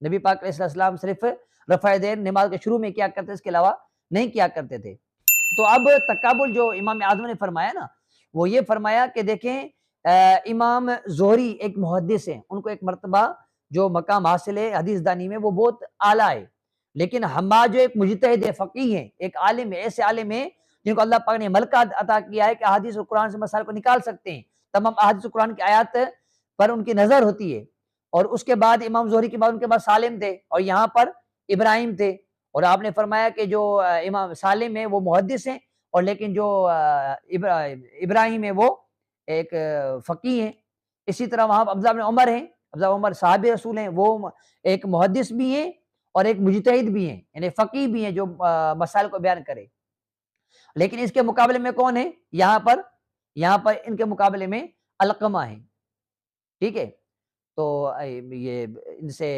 نبی پاک علیہ السلام صرف رفع دین نماز کے شروع میں کیا کرتے، اس کے علاوہ نہیں کیا کرتے تھے۔ تو اب تقابل جو امام اعظم نے فرمایا نا، وہ یہ فرمایا کہ دیکھیں امام زہری ایک محدث ہیں، ان کو ایک مرتبہ جو مقام حاصل ہے حدیث دانی میں وہ بہت اعلیٰ ہے، لیکن حماد جو ایک مجتہد فقیہ ہیں، ایک عالم ہے، ایسے عالم ہیں جن کو اللہ پاک نے ملکہ عطا کیا ہے کہ احادیث اور قرآن سے مسائل کو نکال سکتے ہیں، تمام احادیث اور قرآن کی آیات پر ان کی نظر ہوتی ہے۔ اور اس کے بعد امام زہری کے بعد ان کے بعد سالم تھے، اور یہاں پر ابراہیم تھے، اور آپ نے فرمایا کہ جو امام سالم ہے وہ محدث ہیں، اور لیکن جو ابراہیم ہے وہ ایک فقیہ ہیں۔ اسی طرح وہاں عبداللہ بن عمر ہیں، عبداللہ بن عمر صحابی رسول ہیں، وہ ایک محدث بھی ہیں اور ایک مجتہد بھی ہیں، یعنی فقیہ بھی ہیں جو مسائل کو بیان کرے۔ لیکن اس کے مقابلے میں کون ہے؟ یہاں پر ان کے مقابلے میں علقمہ ہیں، ٹھیک ہے؟ تو یہ ان سے